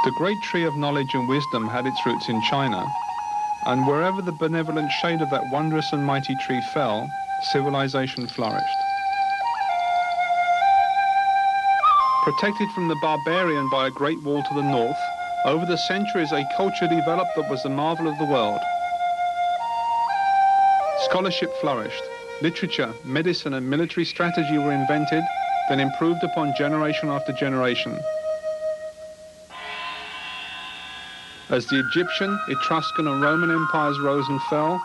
The great tree of knowledge and wisdom had its roots in China, and wherever the benevolent shade of that wondrous and mighty tree fell, civilization flourished. Protected from the barbarian by a great wall to the north, over the centuries a culture developed that was the marvel of the world. Scholarship flourished. Literature, medicine and military strategy were invented, then improved upon generation after generation. As the Egyptian, Etruscan and Roman empires rose and fell,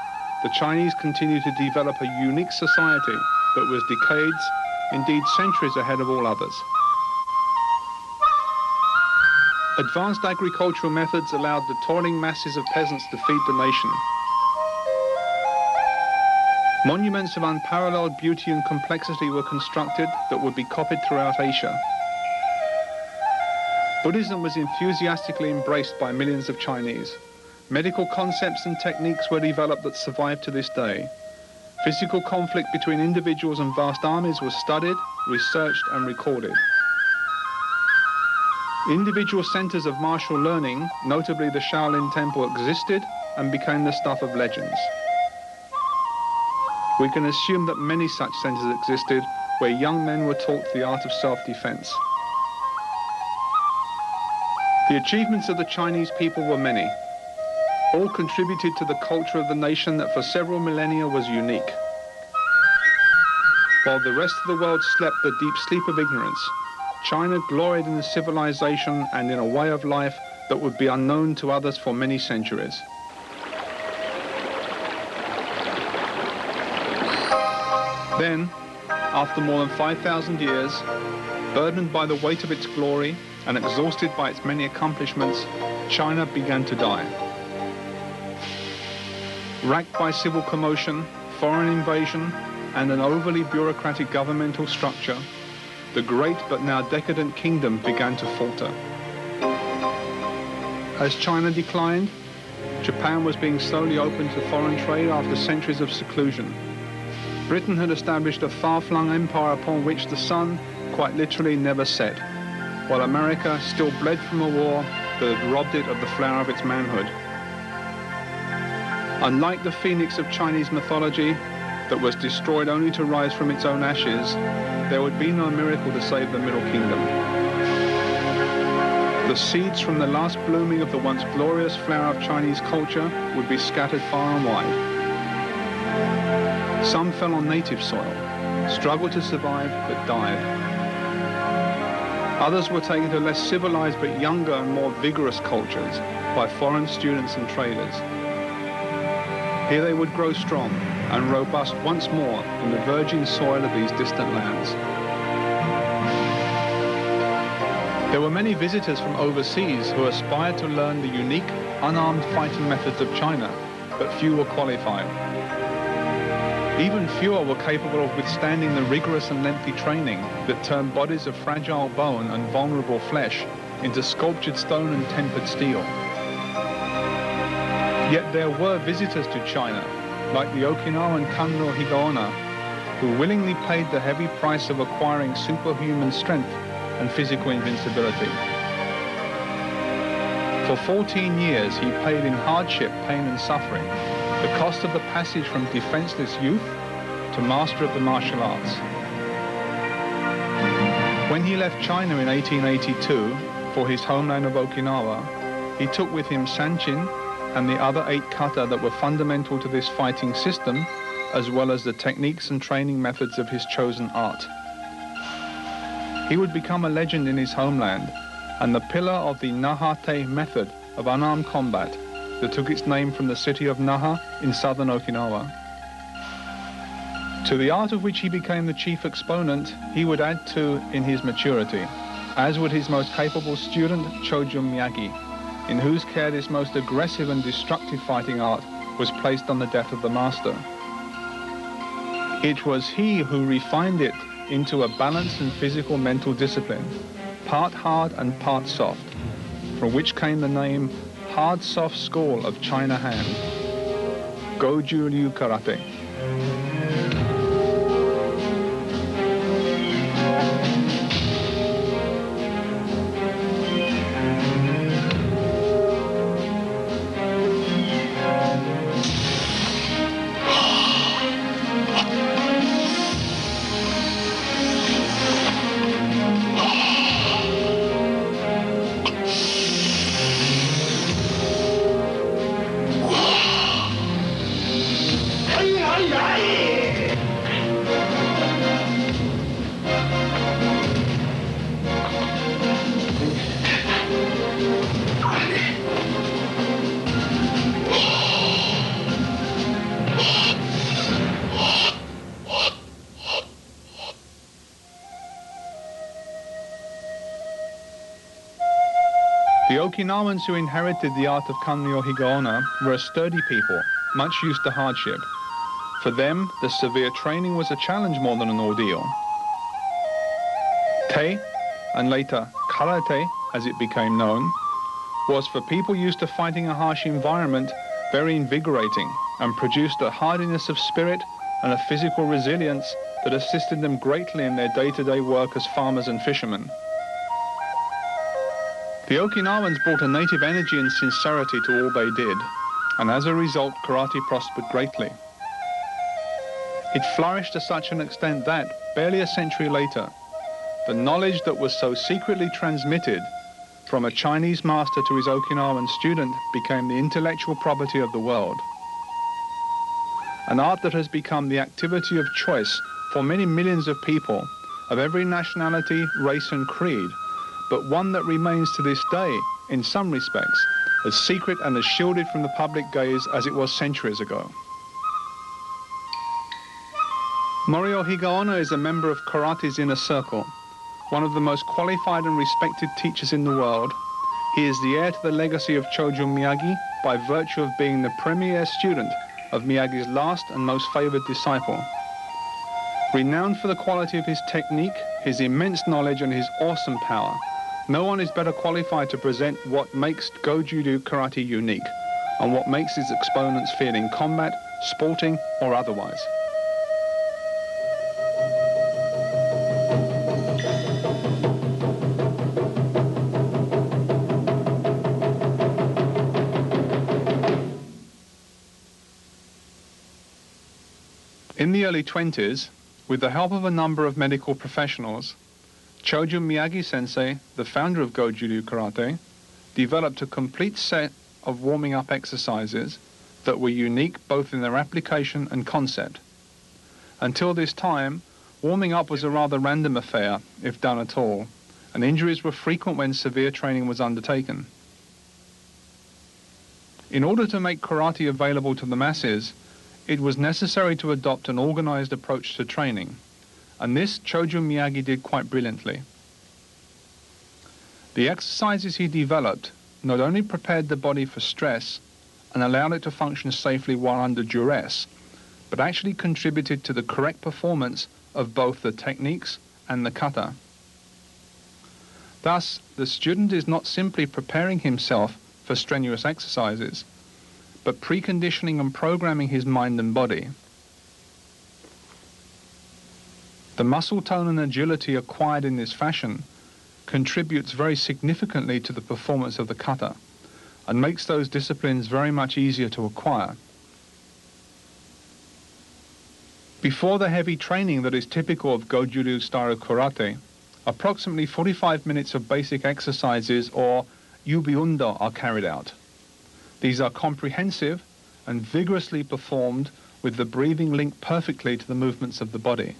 the Chinese continued to develop a unique society that was decades, indeed centuries ahead of all others. Advanced agricultural methods allowed the toiling masses of peasants to feed the nation. Monuments of unparalleled beauty and complexity were constructed that would be copied throughout Asia. Buddhism was enthusiastically embraced by millions of Chinese. Medical concepts and techniques were developed that survive to this day. Physical conflict between individuals and vast armies was studied, researched and recorded. Individual centers of martial learning, notably the Shaolin Temple, existed and became the stuff of legends. We can assume that many such centers existed where young men were taught the art of self-defense. The achievements of the Chinese people were many. All contributed to the culture of the nation that for several millennia was unique. While the rest of the world slept the deep sleep of ignorance, China gloried in a civilization and in a way of life that would be unknown to others for many centuries. Then, after more than 5,000 years, burdened by the weight of its glory and exhausted by its many accomplishments, China began to die. Racked by civil commotion, foreign invasion, and an overly bureaucratic governmental structure, the great but now decadent kingdom began to falter. As China declined, Japan was being slowly opened to foreign trade after centuries of seclusion. Britain had established a far-flung empire upon which the sun, quite literally, never set, while America still bled from a war that had robbed it of the flower of its manhood. Unlike the phoenix of Chinese mythology, that was destroyed only to rise from its own ashes, there would be no miracle to save the Middle Kingdom. The seeds from the last blooming of the once glorious flower of Chinese culture would be scattered far and wide. Some fell on native soil, struggled to survive, but died. Others were taken to less civilized but younger and more vigorous cultures by foreign students and traders. Here they would grow strong and robust once more in the virgin soil of these distant lands. There were many visitors from overseas who aspired to learn the unique, unarmed fighting methods of China, but few were qualified. Even fewer were capable of withstanding the rigorous and lengthy training that turned bodies of fragile bone and vulnerable flesh into sculptured stone and tempered steel. Yet there were visitors to China, like the Okinawan Kanro Higaonna, who willingly paid the heavy price of acquiring superhuman strength and physical invincibility. For 14 years he paid in hardship, pain and suffering the cost of the passage from defenseless youth to master of the martial arts. When he left China in 1882 for his homeland of Okinawa, he took with him Sanchin and the other 8 kata that were fundamental to this fighting system, as well as the techniques and training methods of his chosen art. He would become a legend in his homeland and the pillar of the Nahate method of unarmed combat that took its name from the city of Naha in southern Okinawa. To the art of which he became the chief exponent, he would add to in his maturity, as would his most capable student, Goju Miyagi, in whose care this most aggressive and destructive fighting art was placed on the death of the master. It was he who refined it into a balanced and physical mental discipline, part hard and part soft, from which came the name Hard Soft School of China Hand, Goju Ryu Karate. The Okinawans who inherited the art of Kanryo Higaonna were a sturdy people, much used to hardship. For them, the severe training was a challenge more than an ordeal. Te, and later karate, as it became known, was for people used to fighting a harsh environment very invigorating and produced a hardiness of spirit and a physical resilience that assisted them greatly in their day-to-day work as farmers and fishermen. The Okinawans brought a native energy and sincerity to all they did, and as a result, karate prospered greatly. It flourished to such an extent that, barely a century later, the knowledge that was so secretly transmitted from a Chinese master to his Okinawan student became the intellectual property of the world. An art that has become the activity of choice for many millions of people of every nationality, race and creed, but one that remains to this day, in some respects, as secret and as shielded from the public gaze as it was centuries ago. Morihiro Higaonna is a member of karate's inner circle, one of the most qualified and respected teachers in the world. He is the heir to the legacy of Choju Miyagi by virtue of being the premier student of Miyagi's last and most favored disciple. Renowned for the quality of his technique, his immense knowledge and his awesome power, no one is better qualified to present what makes Goju karate unique and what makes its exponents feel in combat, sporting or otherwise. In the early 20s, with the help of a number of medical professionals, Choju Miyagi-sensei, the founder of Goju Karate, developed a complete set of warming-up exercises that were unique both in their application and concept. Until this time, warming up was a rather random affair, if done at all, and injuries were frequent when severe training was undertaken. In order to make karate available to the masses, it was necessary to adopt an organized approach to training, and this Choju Miyagi did quite brilliantly. The exercises he developed not only prepared the body for stress and allowed it to function safely while under duress, but actually contributed to the correct performance of both the techniques and the kata. Thus, the student is not simply preparing himself for strenuous exercises, but preconditioning and programming his mind and body. The muscle tone and agility acquired in this fashion contributes very significantly to the performance of the kata and makes those disciplines very much easier to acquire. Before the heavy training that is typical of Goju style karate, approximately 45 minutes of basic exercises or yubi-undo are carried out. These are comprehensive and vigorously performed with the breathing linked perfectly to the movements of the body.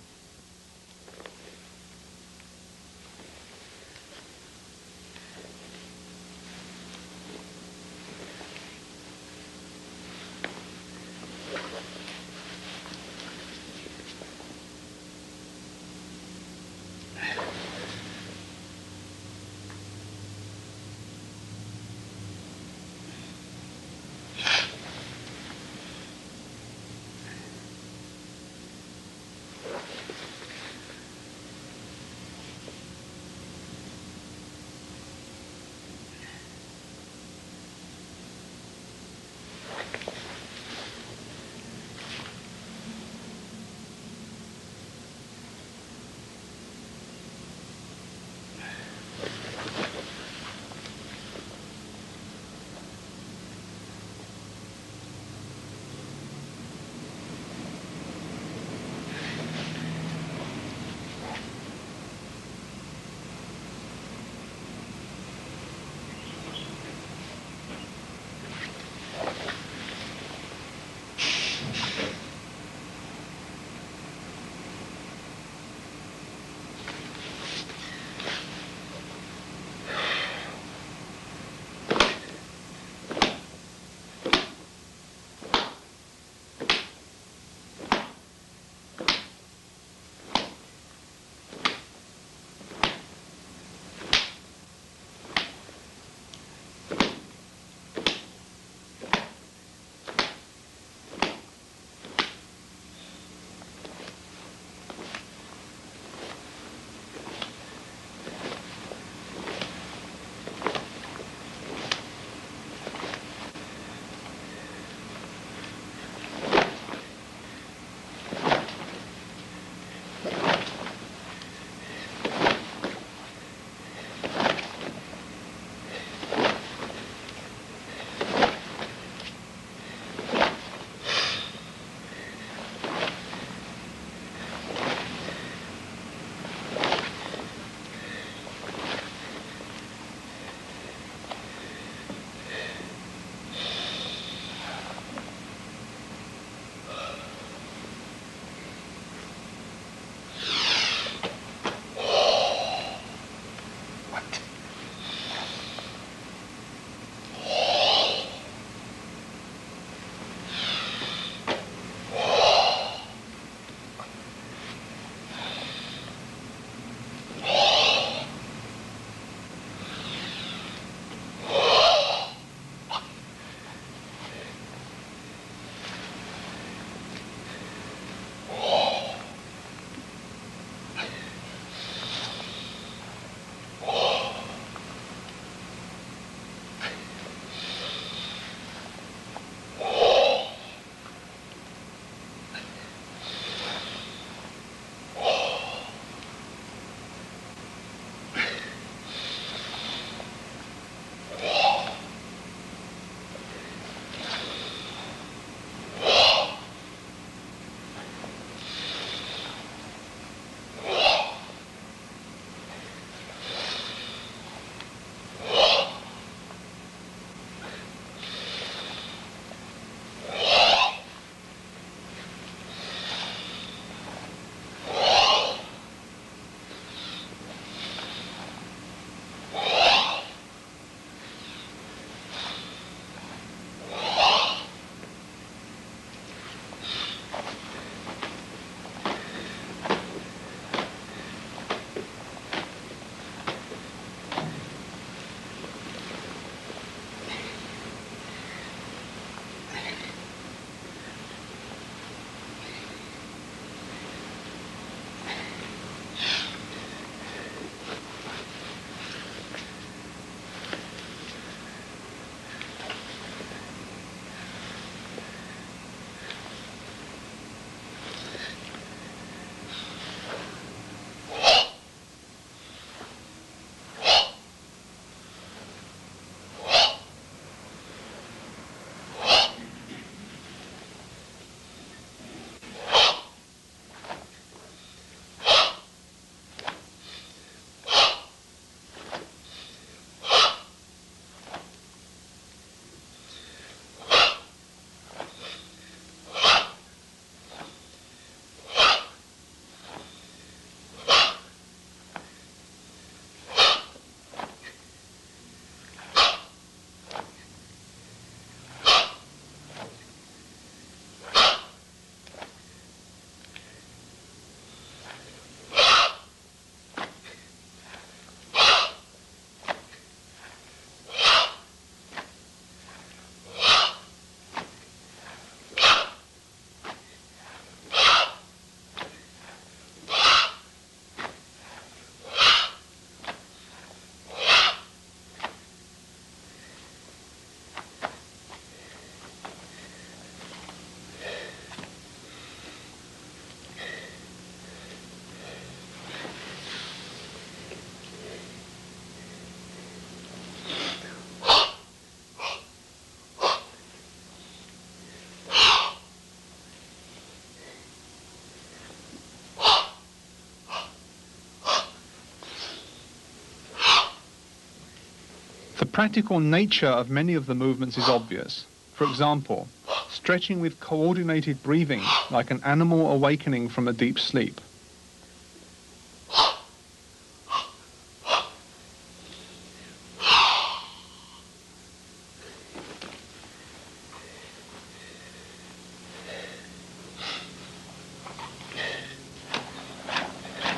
The practical nature of many of the movements is obvious. For example, stretching with coordinated breathing, like an animal awakening from a deep sleep.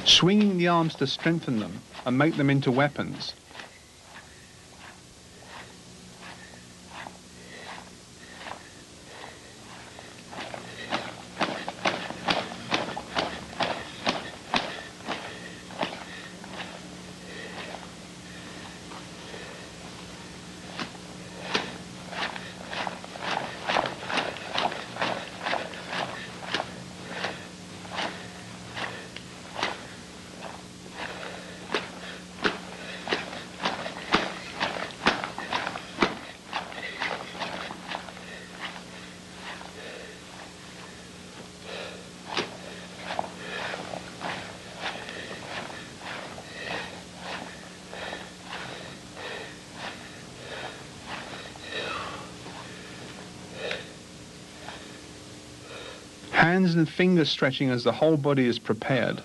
Swinging the arms to strengthen them and make them into weapons. Hands and finger stretching as the whole body is prepared.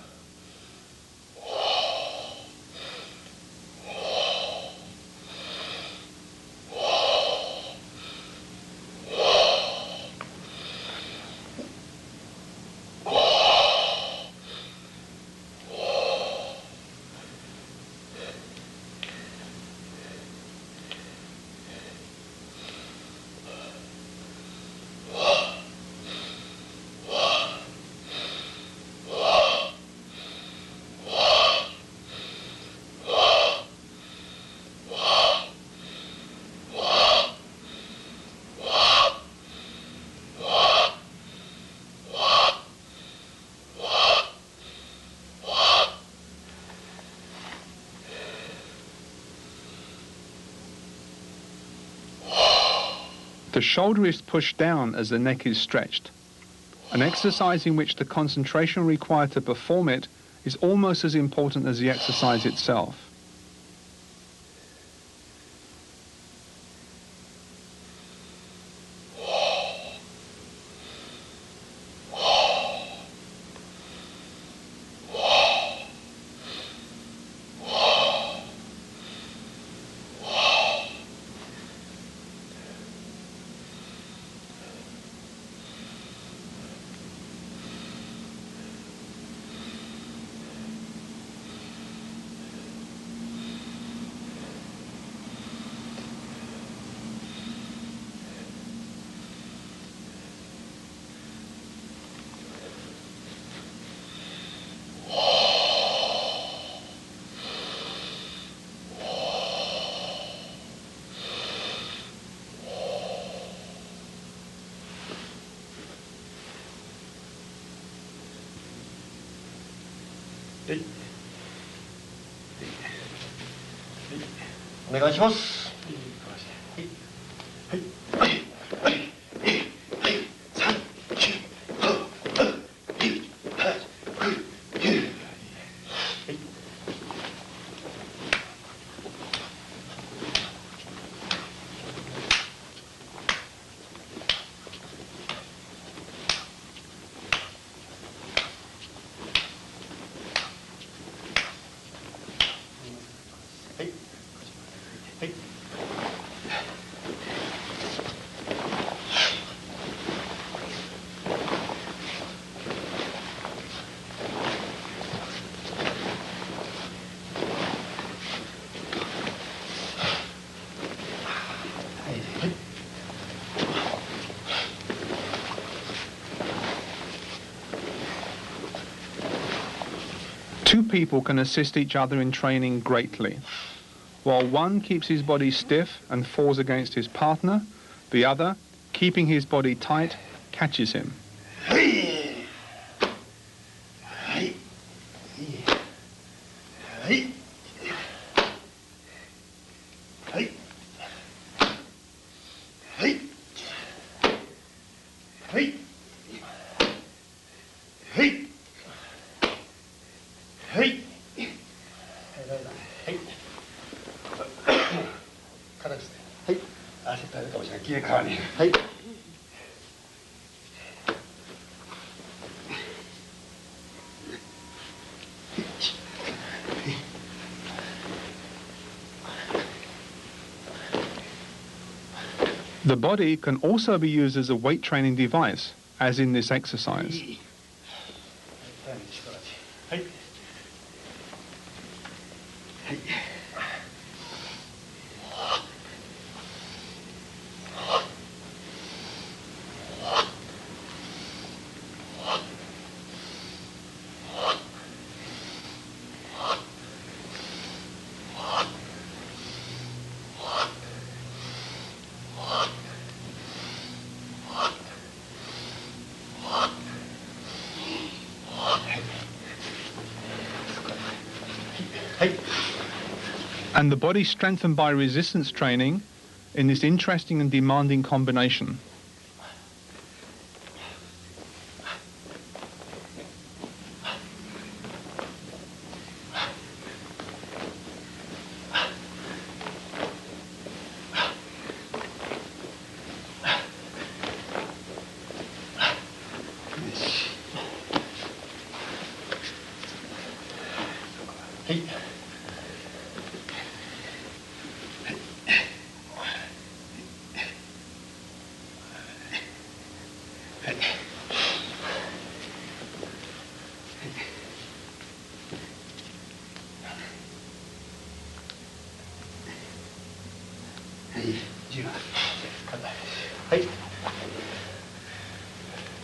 The shoulder is pushed down as the neck is stretched. An exercise in which the concentration required to perform it is almost as important as the exercise itself. Two people can assist each other in training greatly. While one keeps his body stiff and falls against his partner, the other, keeping his body tight, catches him. 切り替わり。はい。The body can also be used as a weight training device, as in this exercise. And the body strengthened by resistance training in this interesting and demanding combination.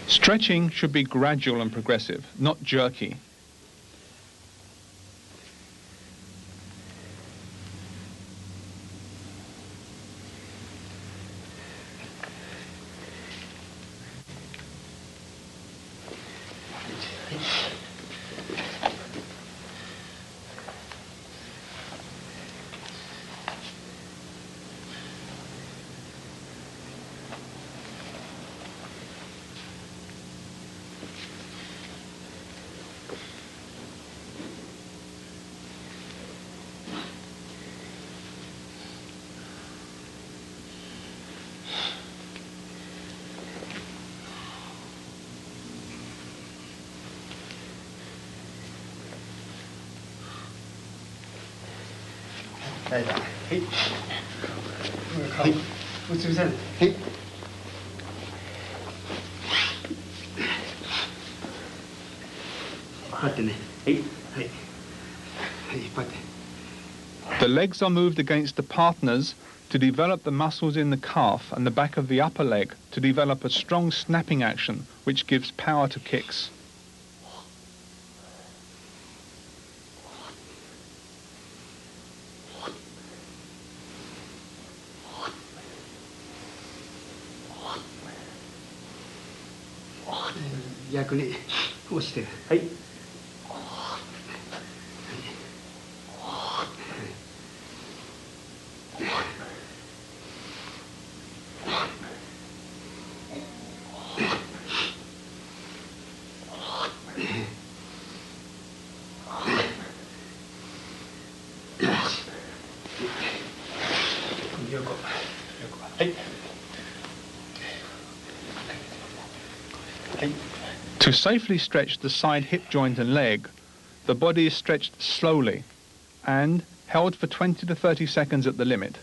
Stretching should be gradual and progressive, not jerky. Đây là hít. Không. Một chút sen. Hít. Bắt này. Hít. Hít. Bắt. The legs are moved against the partners to develop the muscles in the calf and the back of the upper leg to develop a strong snapping action which gives power to kicks. To safely stretch the side hip joint and leg, the body is stretched slowly and held for 20 to 30 seconds at the limit.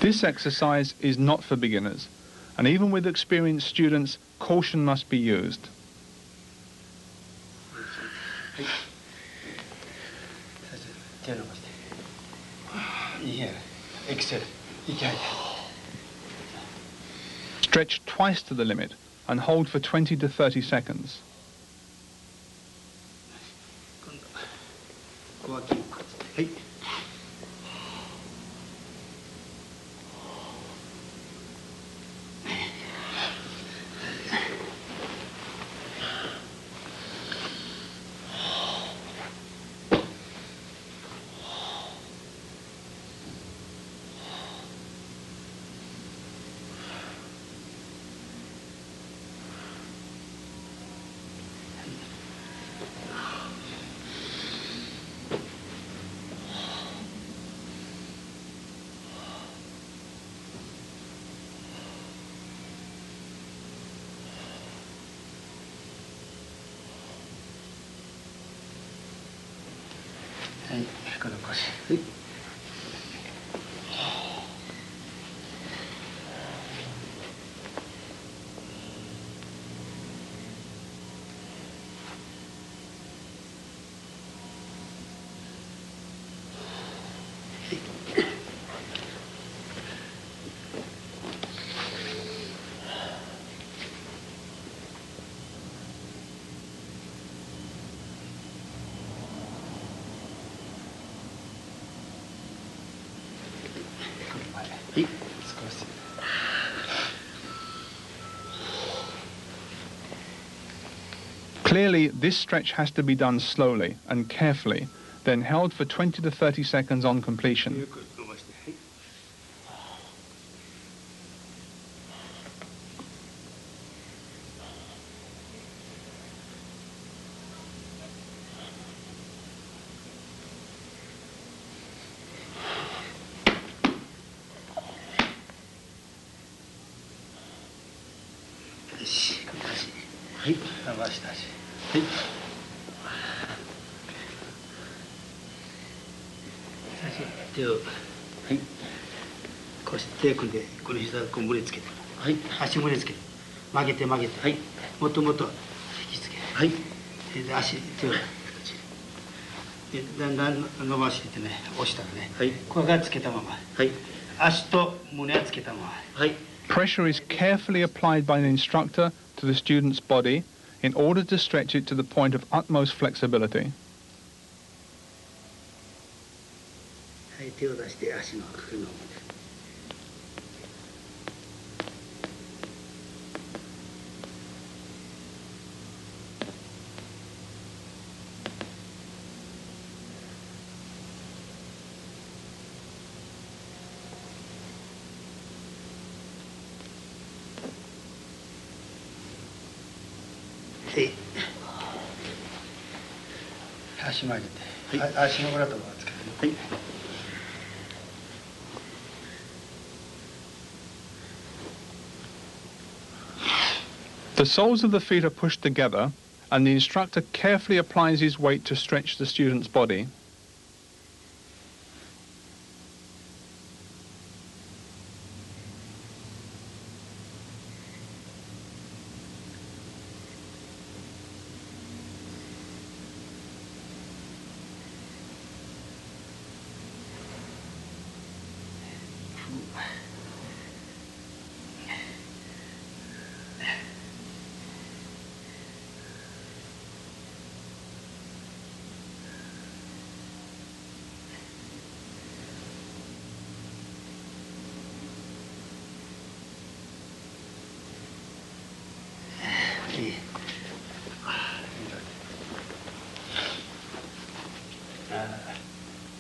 This exercise is not for beginners, and even with experienced students, caution must be used. Stretch twice to the limit and hold for 20 to 30 seconds. 少し。はい。はい、少し。Clearly, this stretch has to be done slowly and carefully, then held for 20 to 30 seconds on completion.はい、伸ばしたし。はい。手を、はい。こうして手組んで、この膝をこう胸つけて。はい。足胸つけて。曲げて曲げて。はい。もっともっと引きつけ。はい。で、足、手を。で、だんだん伸ばしていってね、押したらね。はい。これがつけたまま。はい。足と胸はつけたまま。はい。Pressure is carefully applied by the instructor to the student's body in order to stretch it to the point of utmost flexibility. はい、手を出して足の角の。はい。足曲げて、はい、足の裏とかつけて、はい。The soles of the feet are pushed together, and the instructor carefully applies his weight to stretch the student's body.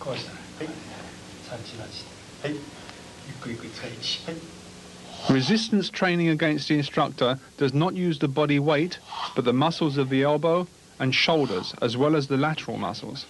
こうしたら、はい、3、8、はい、ゆっくりゆっくり使い1、はい。Resistance training against the instructor does not use the body weight, but the muscles of the elbow and shoulders, as well as the lateral muscles.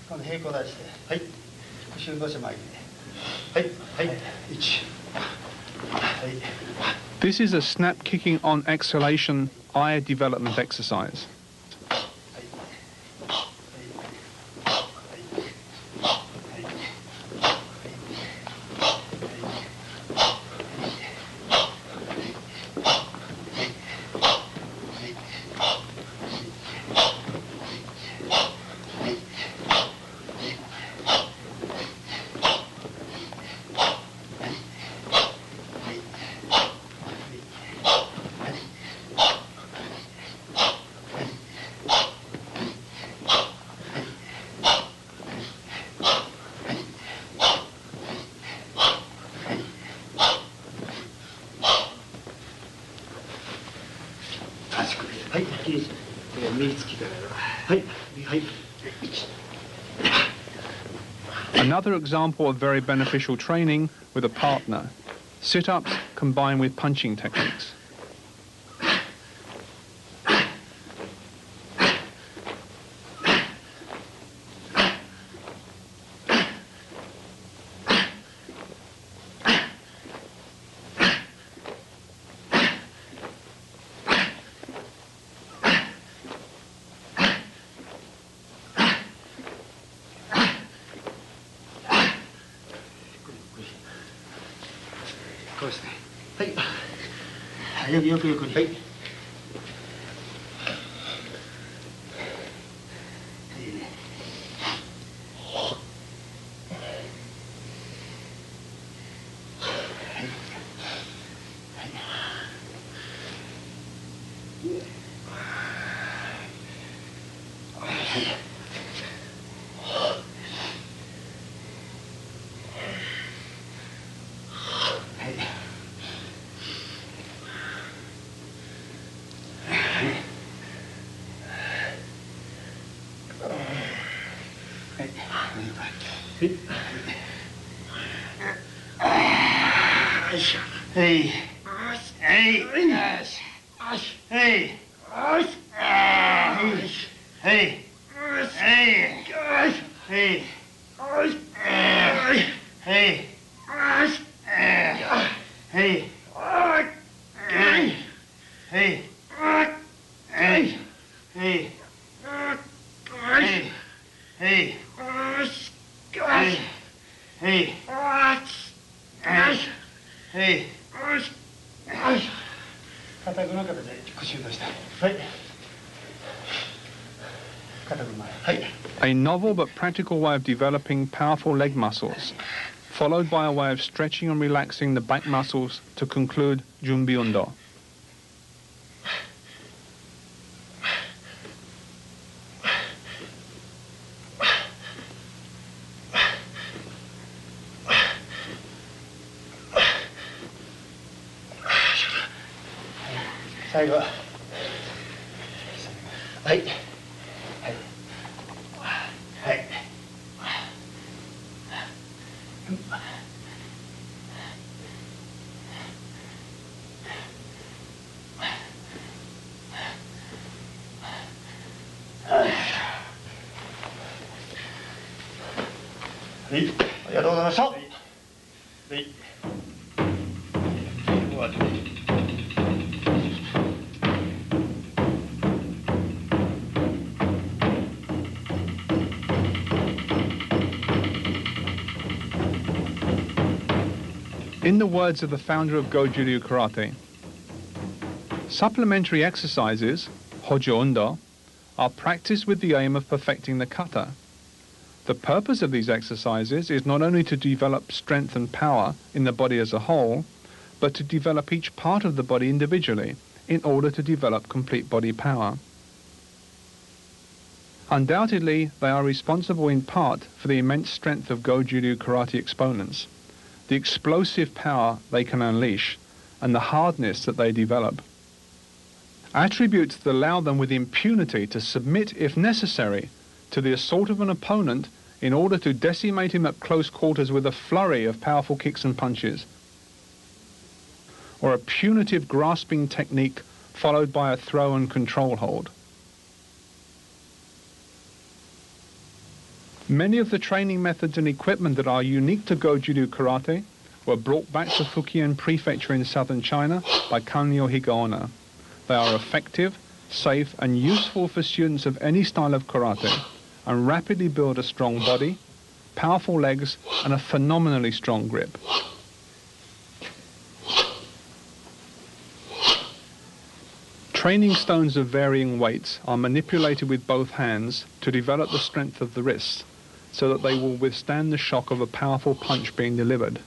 今度平行出して、はい、腰を少し前に、はい、はい、1、はい。This is a snap kicking on exhalation eye development exercise. はい、きれいに。右つきから。はい、はい。Another example of very beneficial training with a partner. Sit-ups combined with punching techniques.よくよくに。はい。A novel but practical way of developing powerful leg muscles, followed by a way of stretching and relaxing the back muscles to conclude Junbi Undo. In the words of the founder of Goju Karate, supplementary exercises, Hojo Undo, are practiced with the aim of perfecting the kata. The purpose of these exercises is not only to develop strength and power in the body as a whole, but to develop each part of the body individually in order to develop complete body power. Undoubtedly, they are responsible in part for the immense strength of Goju Karate exponents, the explosive power they can unleash, and the hardness that they develop. Attributes that allow them with impunity to submit, if necessary, to the assault of an opponent in order to decimate him at close quarters with a flurry of powerful kicks and punches, or a punitive grasping technique followed by a throw and control hold. Many of the training methods and equipment that are unique to Goju Karate were brought back to Fukien Prefecture in southern China by Kanyo Higaonna. They are effective, safe, and useful for students of any style of karate, and rapidly build a strong body, powerful legs, and a phenomenally strong grip. Training stones of varying weights are manipulated with both hands to develop the strength of the wrists, so that they will withstand the shock of a powerful punch being delivered.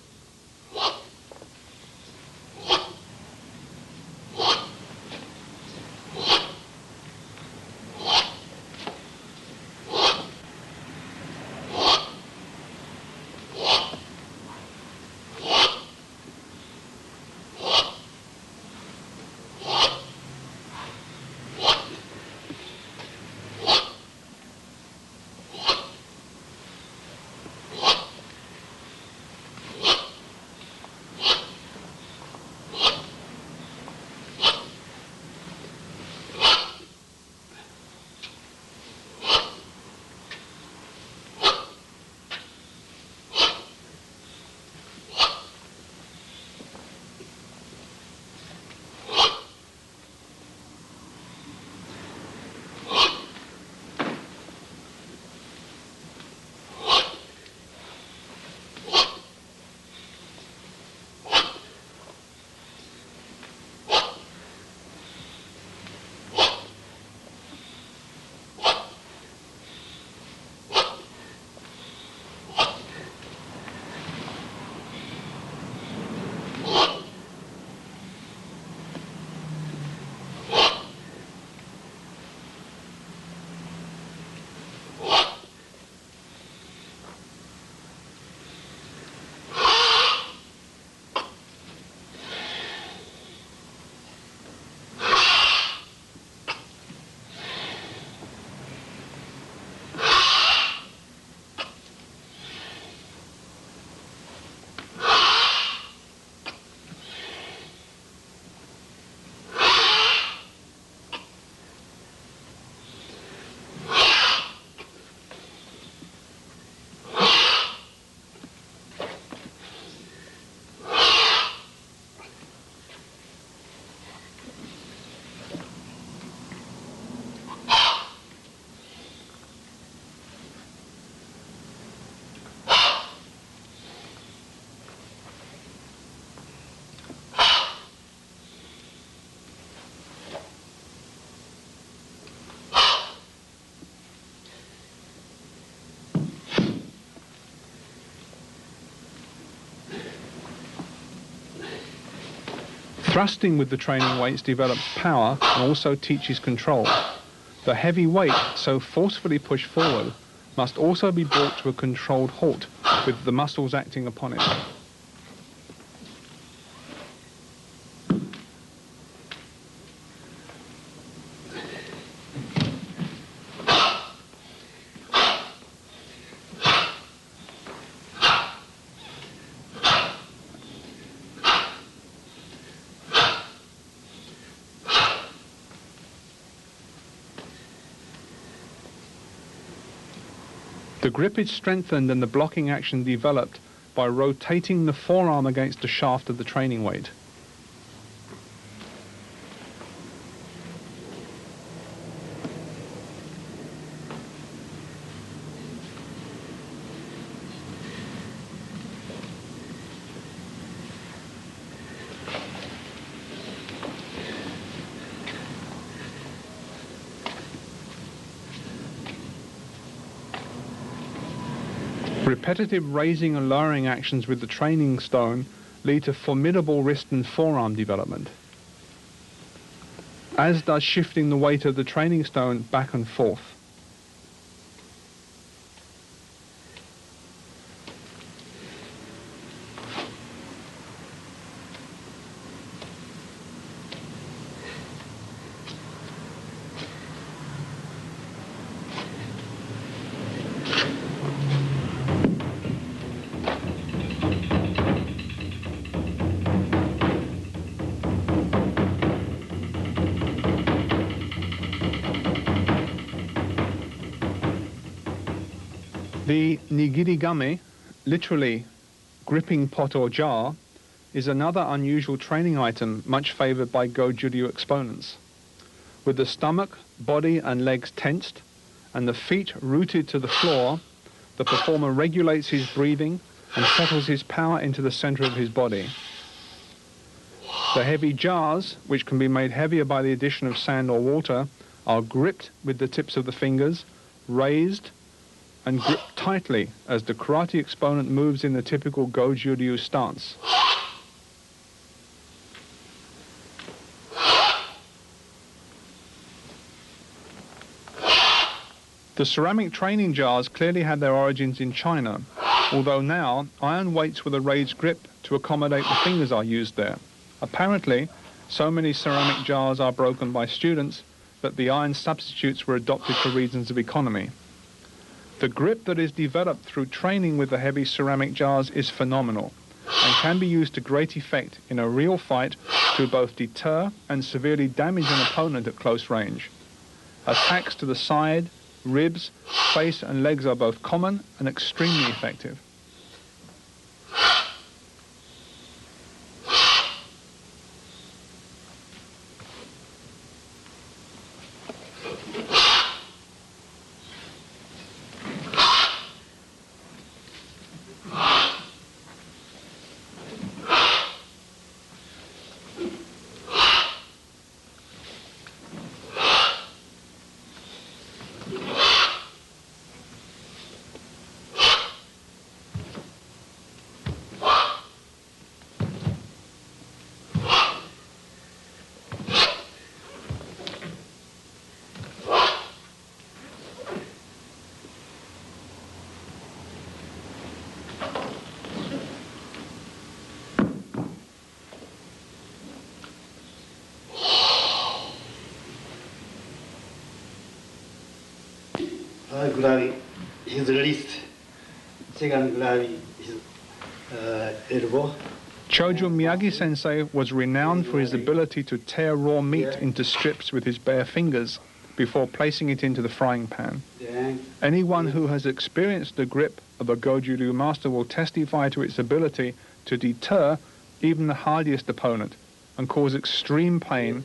Thrusting with the training weights develops power and also teaches control. The heavy weight, so forcefully pushed forward, must also be brought to a controlled halt with the muscles acting upon it. The grip is strengthened and the blocking action developed by rotating the forearm against the shaft of the training weight. Repetitive raising and lowering actions with the training stone lead to formidable wrist and forearm development, as does shifting the weight of the training stone back and forth. The nigirigame, literally gripping pot or jar, is another unusual training item much favoured by Goju exponents. With the stomach, body and legs tensed and the feet rooted to the floor, the performer regulates his breathing and settles his power into the centre of his body. The heavy jars, which can be made heavier by the addition of sand or water, are gripped with the tips of the fingers, raised and gripped tightly as the karate exponent moves in the typical Goju stance. The ceramic training jars clearly had their origins in China, although now iron weights with a raised grip to accommodate the fingers are used there. Apparently, so many ceramic jars are broken by students that the iron substitutes were adopted for reasons of economy. The grip that is developed through training with the heavy ceramic jars is phenomenal and can be used to great effect in a real fight to both deter and severely damage an opponent at close range. Attacks to the side, ribs, face and legs are both common and extremely effective. Grabbing his wrist, second grabbing his elbow. Chojo Miyagi-sensei was renowned for his ability to tear raw meat into strips with his bare fingers before placing it into the frying pan. Anyone who has experienced the grip of a Goju master will testify to its ability to deter even the hardiest opponent and cause extreme pain,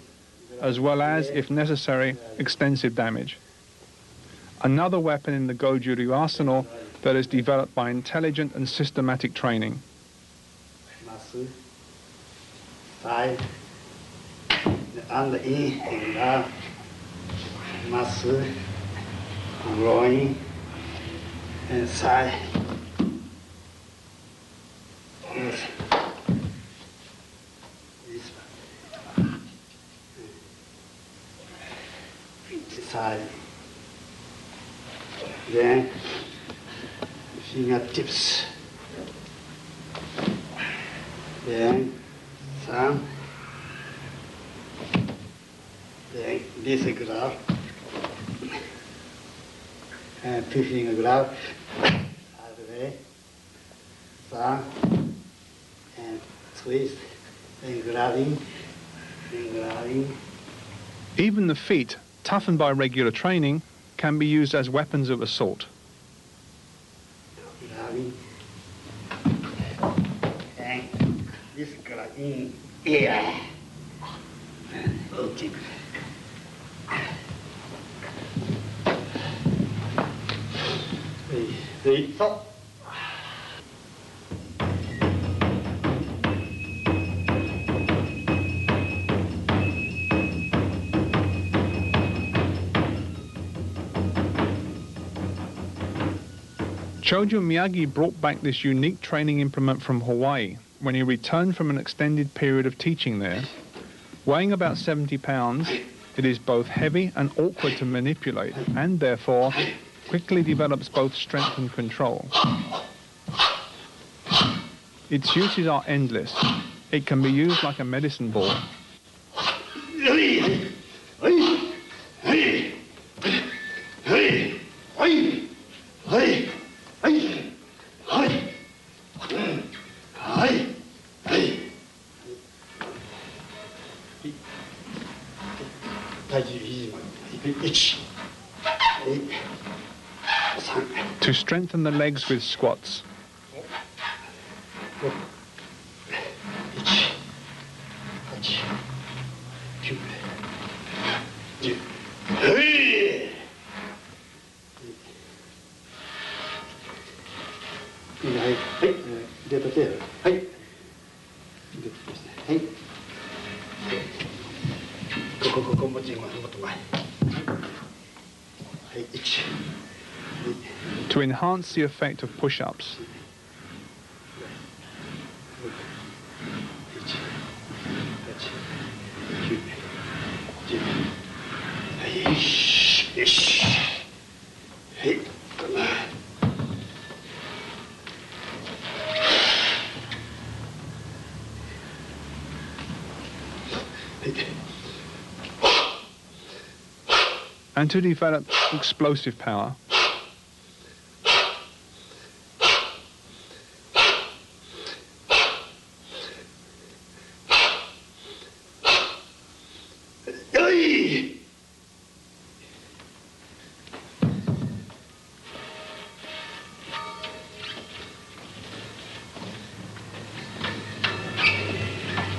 as well as, if necessary, extensive damage. Another weapon in the Goju arsenal that is developed by intelligent and systematic training. Side and in and out, muscle, groin, and side. Yes. This one. side. Then fingertips. Then thumb. Then this glove. And 2 finger glove. Other way. Thumb. And twist. Then grabbing. Then grabbing. Even the feet, toughened by regular training, can be used as weapons of assault. Grabbing. And this grabbing. Yeah. Okay. Stop. Goju Miyagi brought back this unique training implement from Hawaii when he returned from an extended period of teaching there. Weighing about 70 pounds, it is both heavy and awkward to manipulate, and therefore quickly develops both strength and control. Its uses are endless. It can be used like a medicine ball. To strengthen the legs with squats. To enhance the effect of push-ups. And to develop explosive power.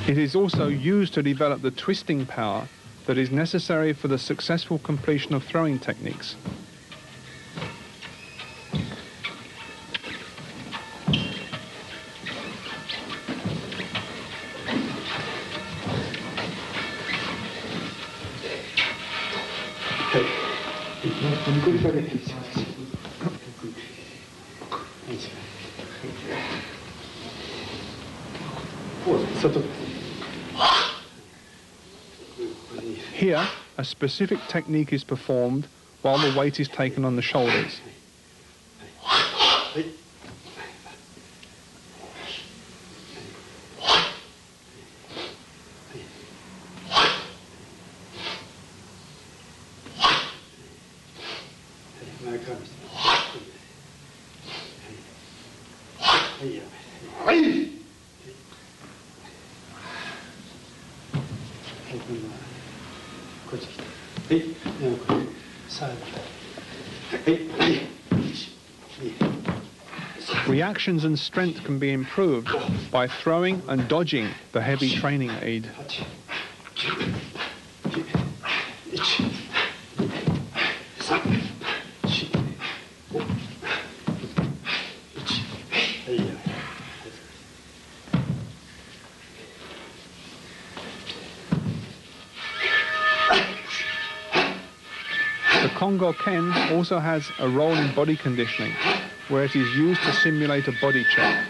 It is also used to develop the twisting power that is necessary for the successful completion of throwing techniques. Here, a specific technique is performed while the weight is taken on the shoulders. Reactions and strength can be improved by throwing and dodging the heavy training aid. The Kongo Ken also has a role in body conditioning, where it is used to simulate a body check.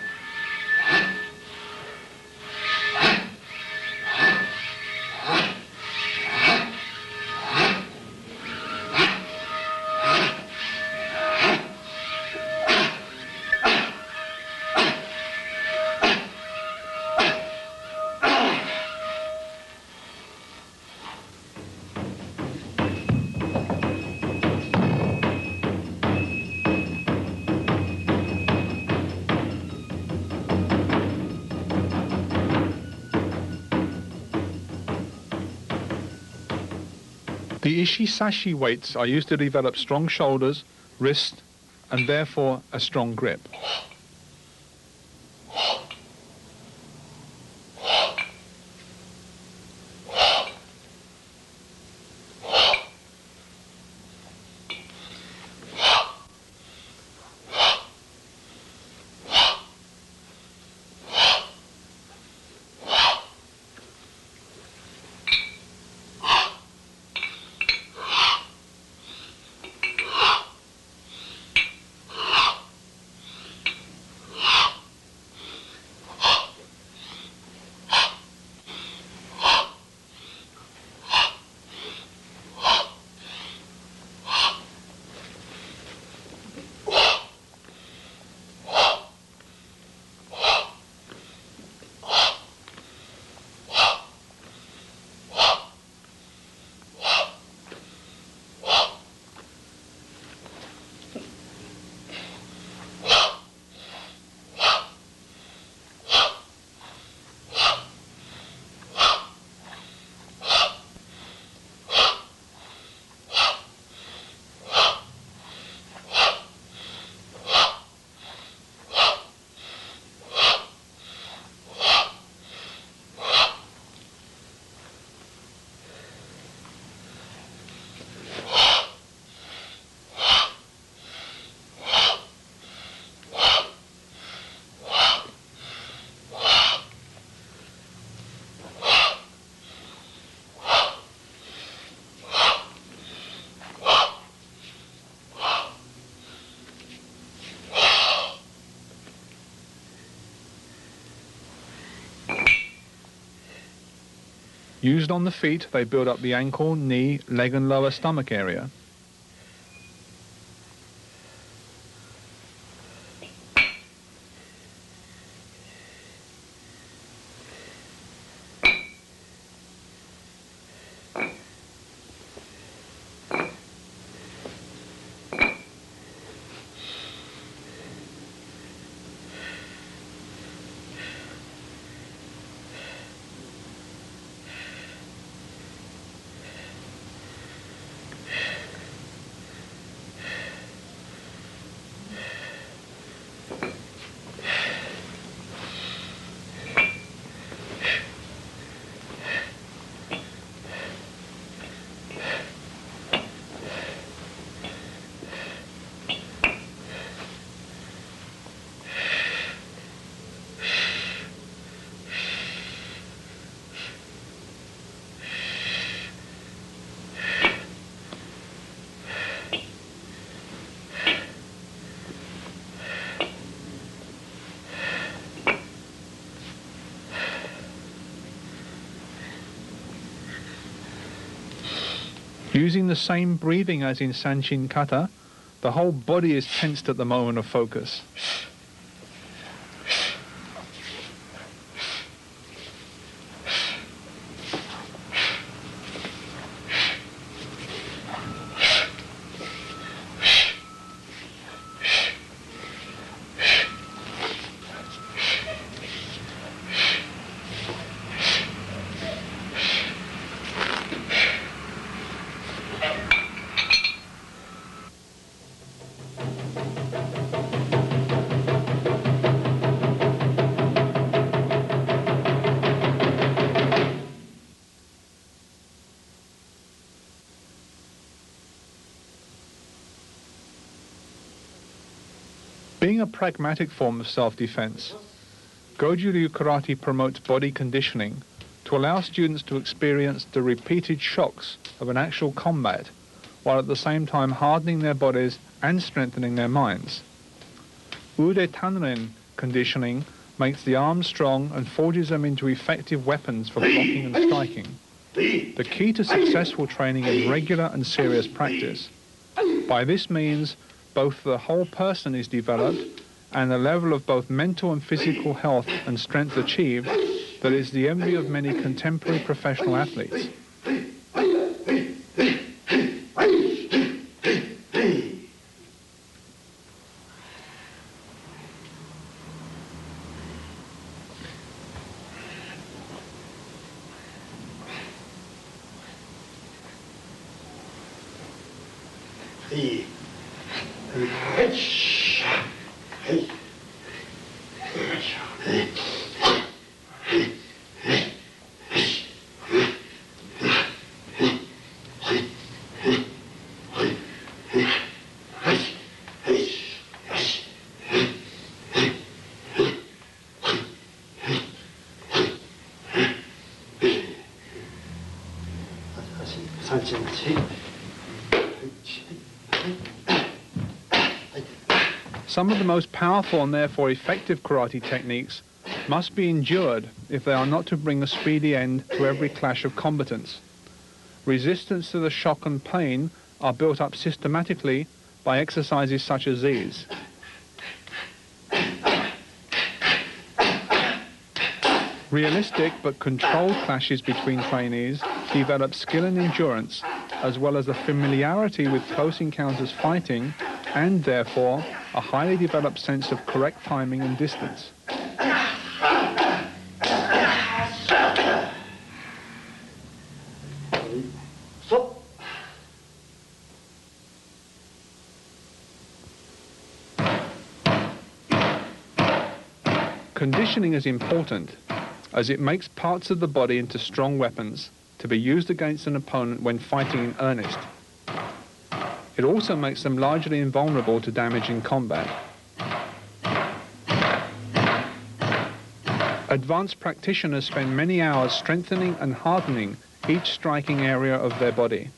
The ishi-sashi weights are used to develop strong shoulders, wrist, and therefore a strong grip. Used on the feet, they build up the ankle, knee, leg and lower stomach area. Using the same breathing as in Sanchin Kata, the whole body is tensed at the moment of focus. Being a pragmatic form of self-defense, Goju Ryu Karate promotes body conditioning to allow students to experience the repeated shocks of an actual combat, while at the same time hardening their bodies and strengthening their minds. Ude Tanren conditioning makes the arms strong and forges them into effective weapons for blocking and striking. The key to successful training is regular and serious practice. By this means, both the whole person is developed and the level of both mental and physical health and strength achieved that is the envy of many contemporary professional athletes. Some of the most powerful and therefore effective karate techniques must be endured if they are not to bring a speedy end to every clash of combatants. Resistance to the shock and pain are built up systematically by exercises such as these. Realistic but controlled clashes between trainees develop skill and endurance, as well as a familiarity with close encounters fighting, and therefore a highly developed sense of correct timing and distance. Conditioning is important, as it makes parts of the body into strong weapons to be used against an opponent when fighting in earnest. It also makes them largely invulnerable to damage in combat. Advanced practitioners spend many hours strengthening and hardening each striking area of their body.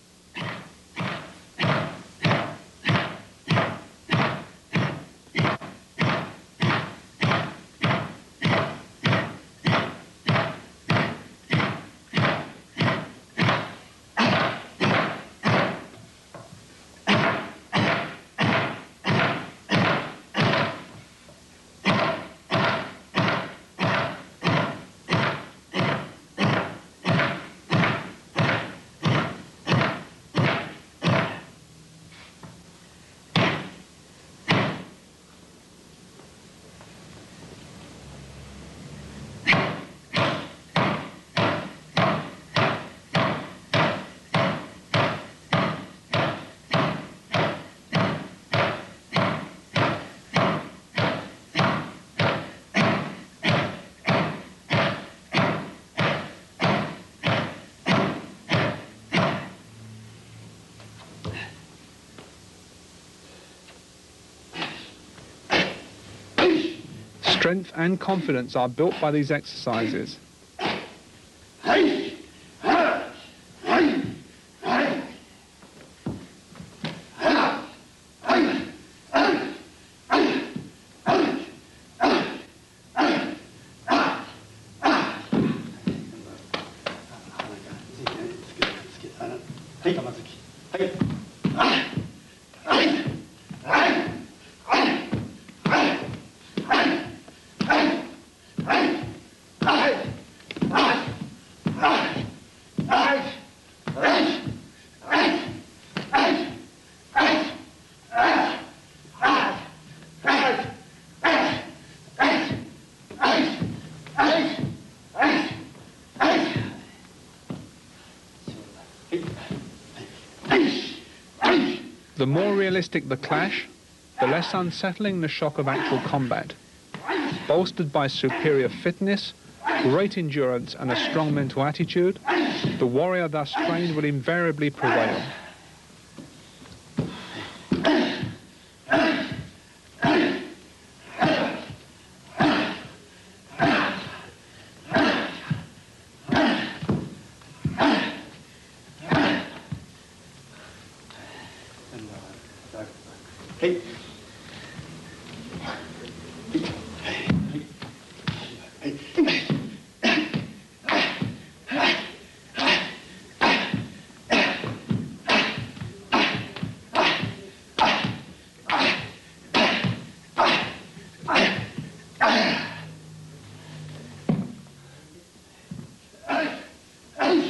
Strength and confidence are built by these exercises. The more realistic the clash, the less unsettling the shock of actual combat. Bolstered by superior fitness, great endurance and a strong mental attitude, the warrior thus trained will invariably prevail.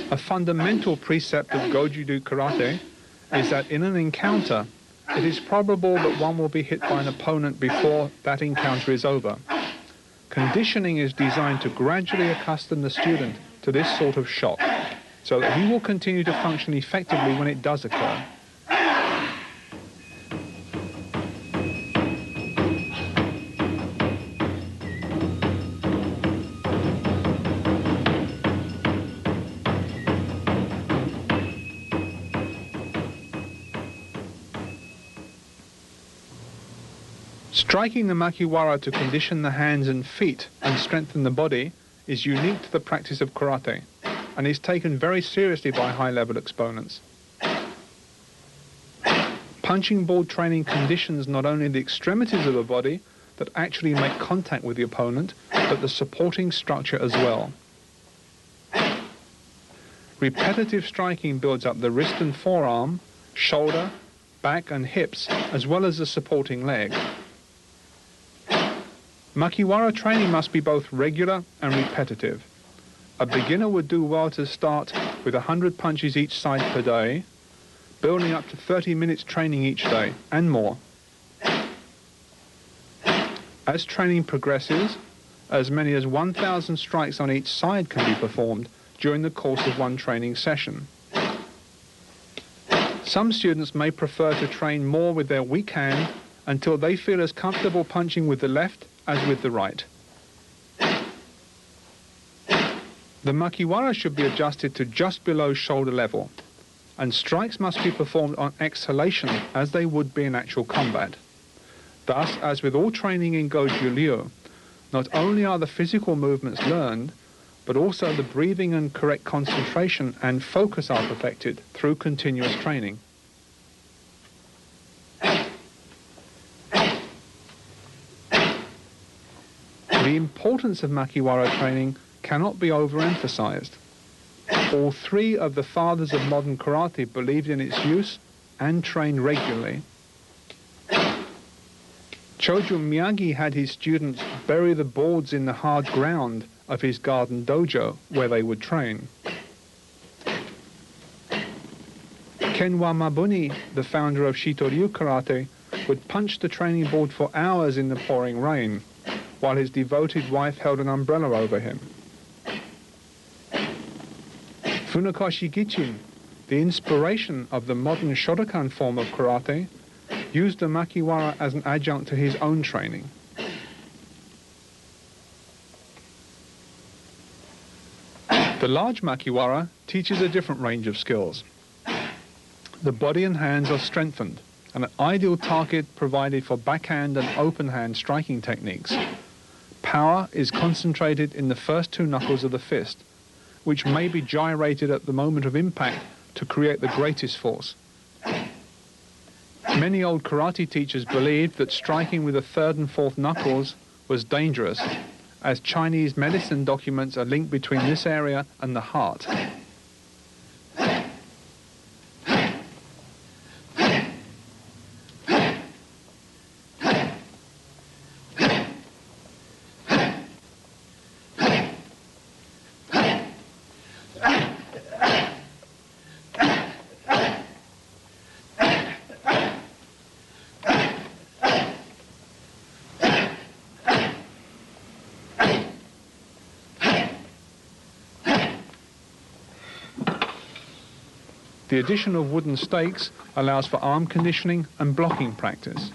A fundamental precept of Goju karate is that in an encounter, it is probable that one will be hit by an opponent before that encounter is over. Conditioning is designed to gradually accustom the student to this sort of shock, so that he will continue to function effectively when it does occur. Striking the makiwara to condition the hands and feet and strengthen the body is unique to the practice of karate and is taken very seriously by high-level exponents. Punching ball training conditions not only the extremities of the body that actually make contact with the opponent, but the supporting structure as well. Repetitive striking builds up the wrist and forearm, shoulder, back and hips, as well as the supporting leg. Makiwara training must be both regular and repetitive. A beginner would do well to start with 100 punches each side per day, building up to 30 minutes training each day, and more. As training progresses, as many as 1,000 strikes on each side can be performed during the course of one training session. Some students may prefer to train more with their weak hand until they feel as comfortable punching with the left as with the right. The makiwara should be adjusted to just below shoulder level, and strikes must be performed on exhalation as they would be in actual combat. Thus, as with all training in Goju Ryu, not only are the physical movements learned, but also the breathing and correct concentration and focus are perfected through continuous training. The importance of makiwara training cannot be overemphasized. All three of the fathers of modern karate believed in its use and trained regularly. Goju Miyagi had his students bury the boards in the hard ground of his garden dojo where they would train. Kenwa Mabuni, the founder of Shitoryu Karate, would punch the training board for hours in the pouring rain, while his devoted wife held an umbrella over him. Funakoshi Gichin, the inspiration of the modern Shotokan form of karate, used the makiwara as an adjunct to his own training. The large makiwara teaches a different range of skills. The body and hands are strengthened, and an ideal target provided for backhand and open hand striking techniques. Power is concentrated in the first two knuckles of the fist, which may be gyrated at the moment of impact to create the greatest force. Many old karate teachers believed that striking with the third and fourth knuckles was dangerous, as Chinese medicine documents a link between this area and the heart. The addition of wooden stakes allows for arm conditioning and blocking practice.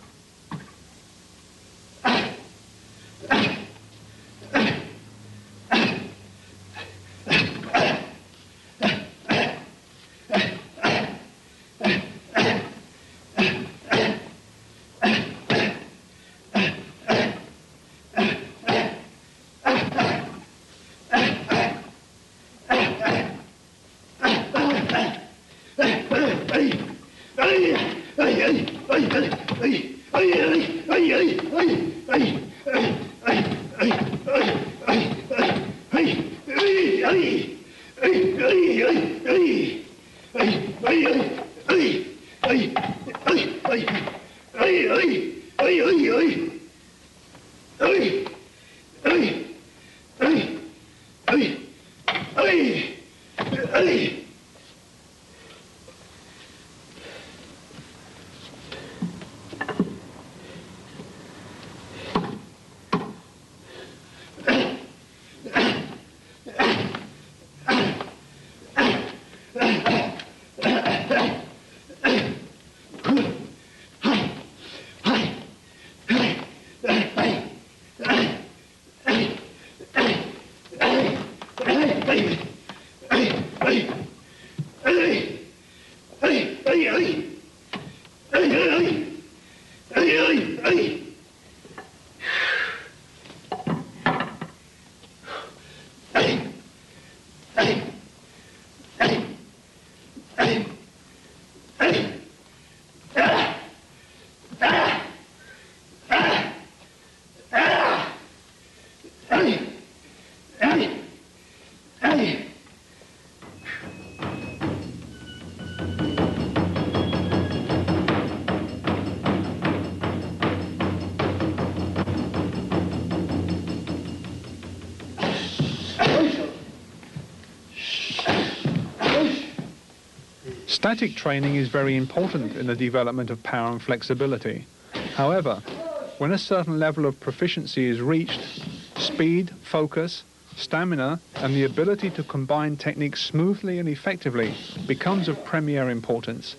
Static training is very important in the development of power and flexibility. However, when a certain level of proficiency is reached, speed, focus, stamina, and the ability to combine techniques smoothly and effectively becomes of premier importance.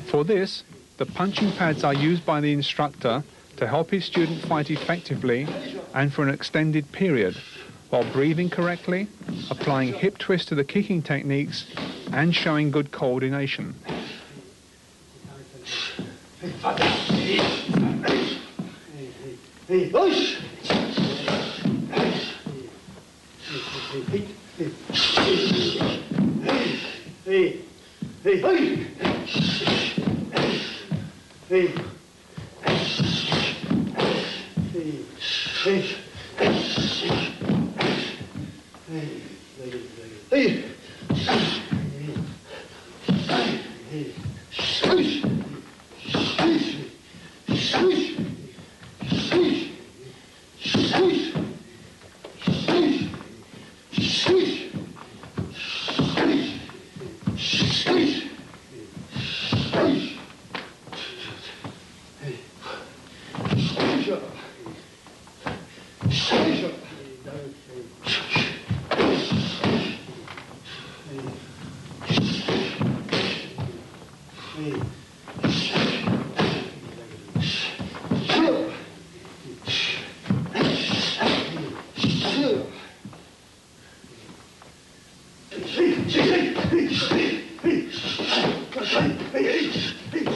For this, the punching pads are used by the instructor to help his student fight effectively and for an extended period, while breathing correctly, applying hip twist to the kicking techniques, and showing good coordination.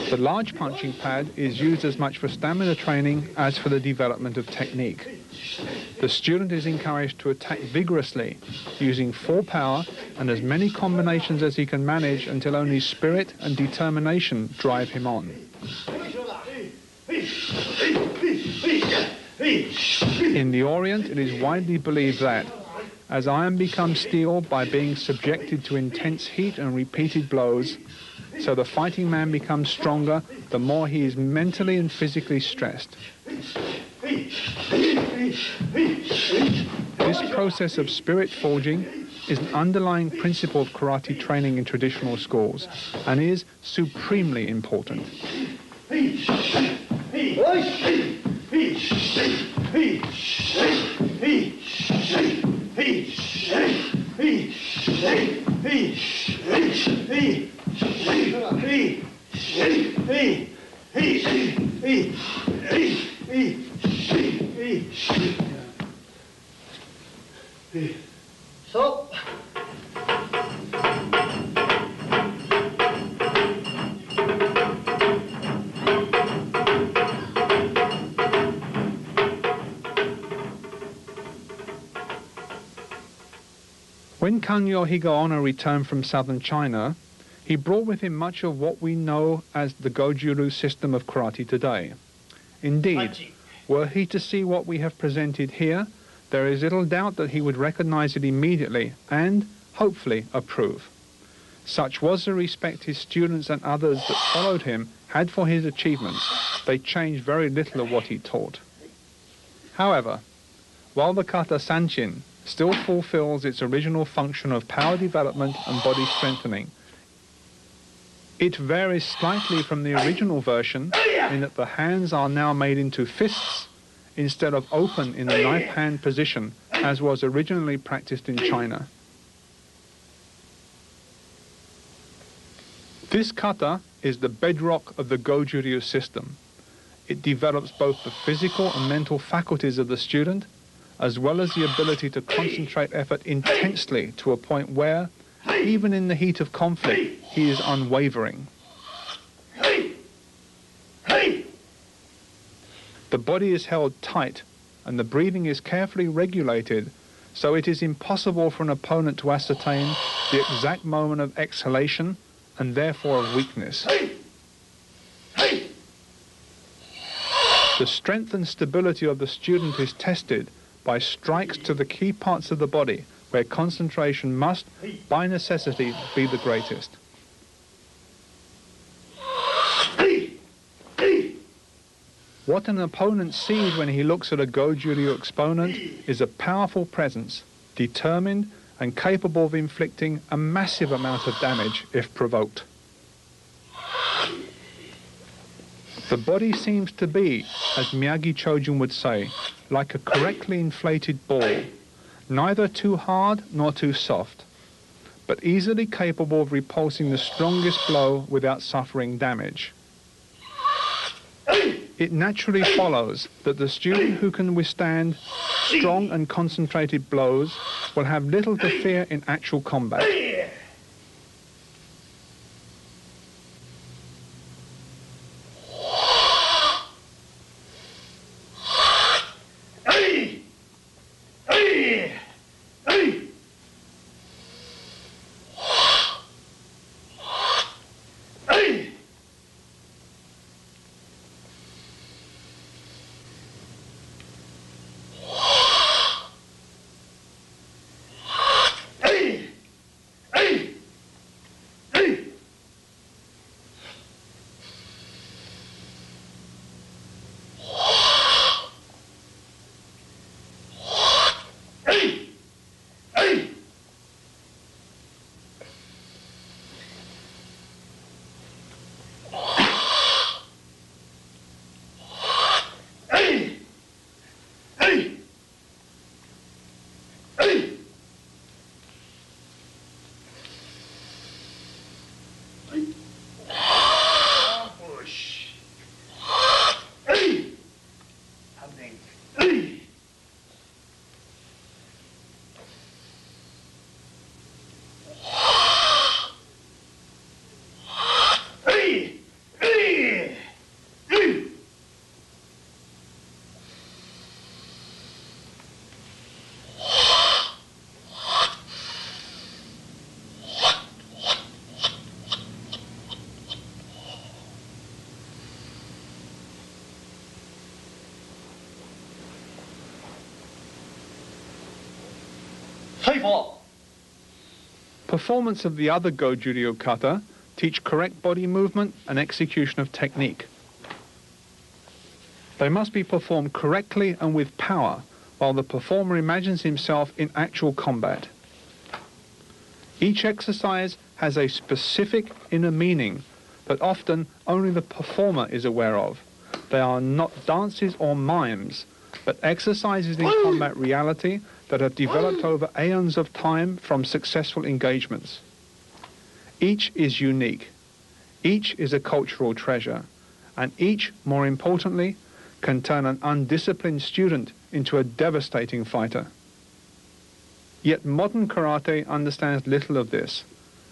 The large punching pad is used as much for stamina training as for the development of technique. The student is encouraged to attack vigorously, using full power and as many combinations as he can manage until only spirit and determination drive him on. In the Orient, it is widely believed that, as iron becomes steel by being subjected to intense heat and repeated blows, so the fighting man becomes stronger the more he is mentally and physically stressed. This process of spirit forging is an underlying principle of karate training in traditional schools and is supremely important. So. When Kanyo Higaonna returned from southern China, he brought with him much of what we know as the Goju system of karate today. Indeed, were he to see what we have presented here, there is little doubt that he would recognize it immediately and, hopefully, approve. Such was the respect his students and others that followed him had for his achievements. They changed very little of what he taught. However, while the kata sanchin still fulfills its original function of power development and body strengthening, it varies slightly from the original version in that the hands are now made into fists instead of open in the knife hand position as was originally practiced in China. This kata is the bedrock of the Goju system. It develops both the physical and mental faculties of the student, as well as the ability to concentrate effort intensely to a point where, even in the heat of conflict, he is unwavering. The body is held tight and the breathing is carefully regulated, so it is impossible for an opponent to ascertain the exact moment of exhalation and therefore of weakness. The strength and stability of the student is tested by strikes to the key parts of the body where concentration must, by necessity, be the greatest. What an opponent sees when he looks at a Goju exponent is a powerful presence, determined and capable of inflicting a massive amount of damage if provoked. The body seems to be, as Miyagi Chojun would say, like a correctly inflated ball, neither too hard nor too soft, but easily capable of repulsing the strongest blow without suffering damage. It naturally follows that the student who can withstand strong and concentrated blows will have little to fear in actual combat. Performance of the other Goju kata teach correct body movement and execution of technique. They must be performed correctly and with power, while the performer imagines himself in actual combat. Each exercise has a specific inner meaning that often only the performer is aware of. They are not dances or mimes, but exercises in combat reality that have developed over aeons of time from successful engagements. Each is unique. Each is a cultural treasure. And each, more importantly, can turn an undisciplined student into a devastating fighter. Yet modern karate understands little of this,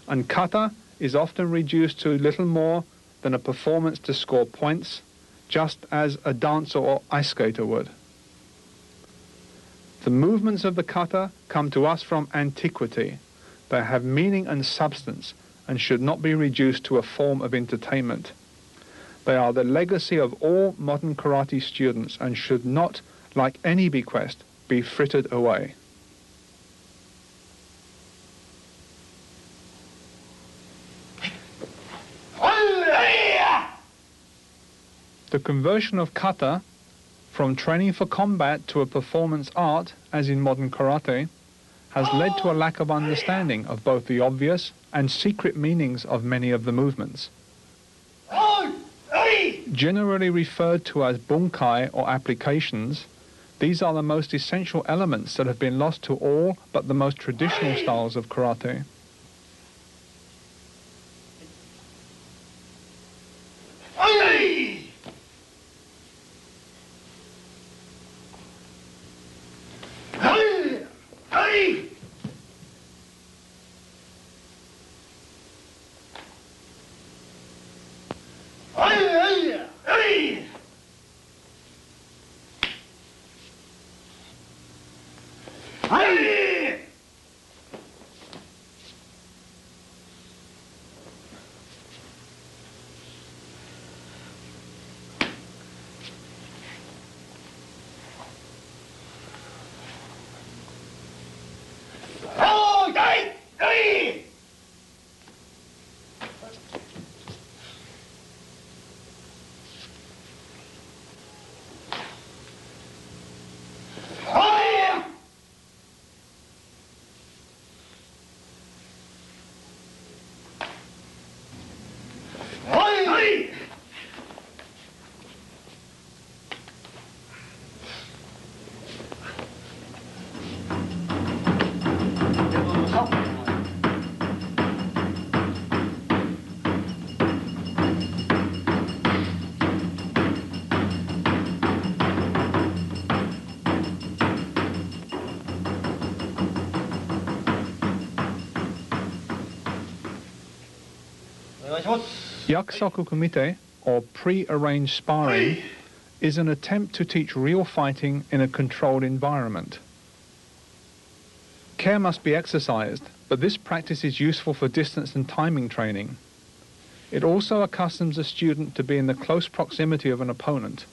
and kata is often reduced to little more than a performance to score points, just as a dancer or ice skater would. The movements of the kata come to us from antiquity. They have meaning and substance and should not be reduced to a form of entertainment. They are the legacy of all modern karate students and should not, like any bequest, be frittered away. The conversion of kata from training for combat to a performance art, as in modern karate, has led to a lack of understanding of both the obvious and secret meanings of many of the movements. Generally referred to as bunkai or applications, these are the most essential elements that have been lost to all but the most traditional styles of karate. Yakusoku kumite, or pre-arranged sparring, is an attempt to teach real fighting in a controlled environment. Care must be exercised, but this practice is useful for distance and timing training. It also accustoms a student to be in the close proximity of an opponent.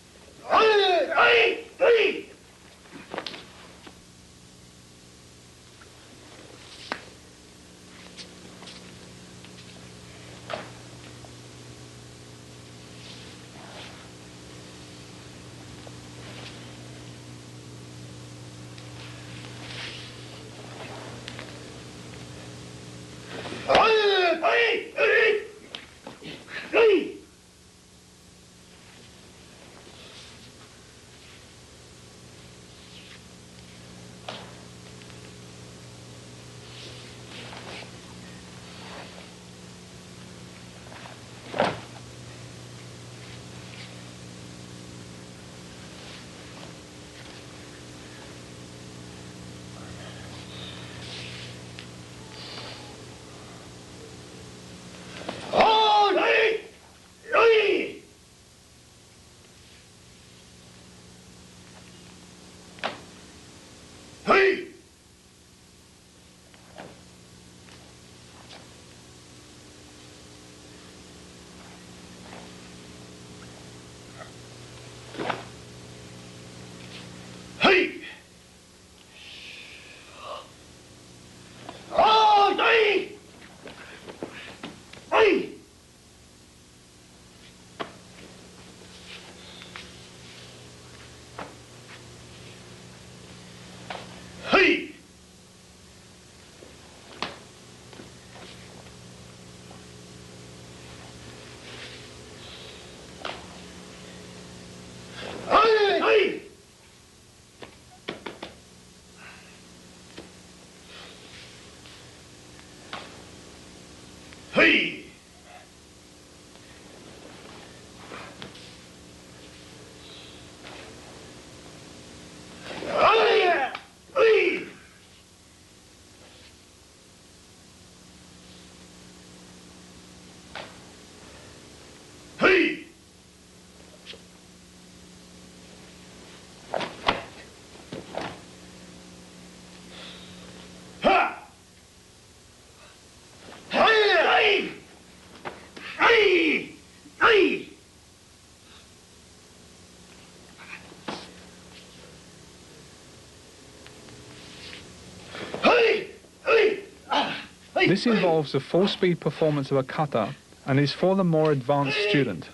This involves the full-speed performance of a kata and is for the more advanced student.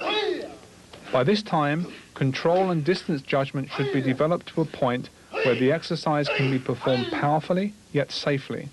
By this time, control and distance judgment should be developed to a point where the exercise can be performed powerfully yet safely.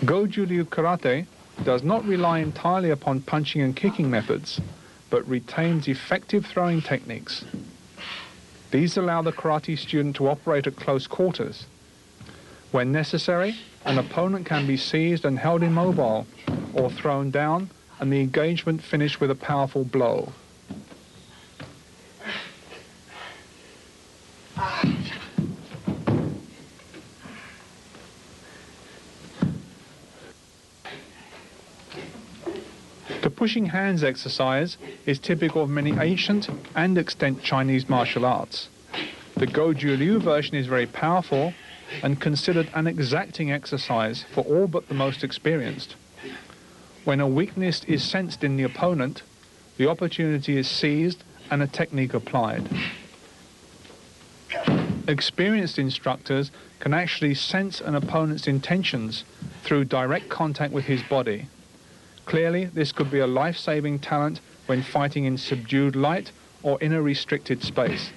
Goju karate does not rely entirely upon punching and kicking methods, but retains effective throwing techniques. These allow the karate student to operate at close quarters. When necessary, an opponent can be seized and held immobile, or thrown down, and the engagement finished with a powerful blow. The pushing hands exercise is typical of many ancient and extant Chinese martial arts. The Goju Liu version is very powerful and considered an exacting exercise for all but the most experienced. When a weakness is sensed in the opponent, the opportunity is seized and a technique applied. Experienced instructors can actually sense an opponent's intentions through direct contact with his body. Clearly, this could be a life-saving talent when fighting in subdued light or in a restricted space.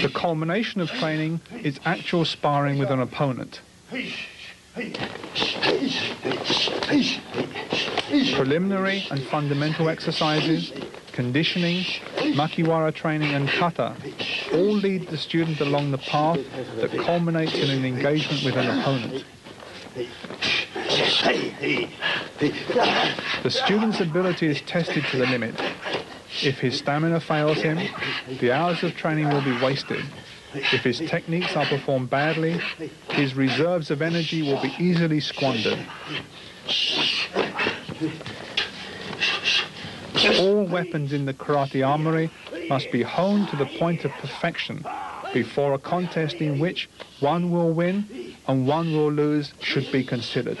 The culmination of training is actual sparring with an opponent. Preliminary and fundamental exercises, conditioning, makiwara training and kata all lead the student along the path that culminates in an engagement with an opponent. The student's ability is tested to the limit. If his stamina fails him, the hours of training will be wasted. If his techniques are performed badly, his reserves of energy will be easily squandered. All weapons in the karate armory must be honed to the point of perfection before a contest in which one will win and one will lose should be considered.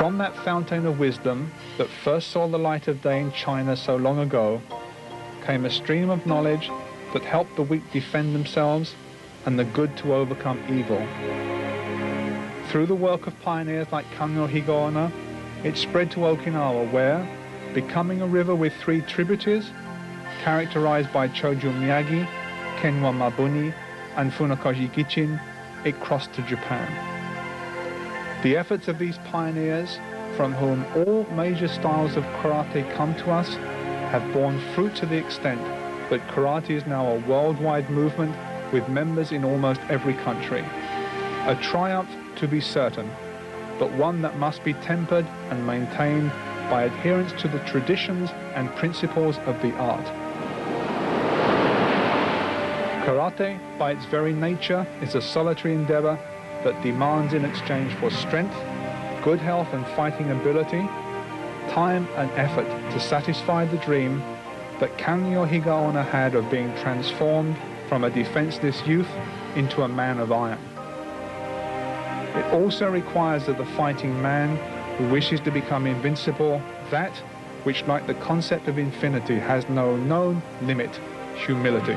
From that fountain of wisdom that first saw the light of day in China so long ago, came a stream of knowledge that helped the weak defend themselves and the good to overcome evil. Through the work of pioneers like Kanyo Higaonna, it spread to Okinawa where, becoming a river with 3 tributaries, characterized by Choju Miyagi, Kenwa Mabuni, and Funakoshi Gichin, it crossed to Japan. The efforts of these pioneers, from whom all major styles of karate come to us, have borne fruit to the extent that karate is now a worldwide movement with members in almost every country. A triumph to be certain, but one that must be tempered and maintained by adherence to the traditions and principles of the art. Karate, by its very nature, is a solitary endeavor that demands in exchange for strength, good health and fighting ability, time and effort to satisfy the dream that Kanyo Higaonna had of being transformed from a defenseless youth into a man of iron. It also requires of the fighting man who wishes to become invincible that which, like the concept of infinity, has no known limit: humility.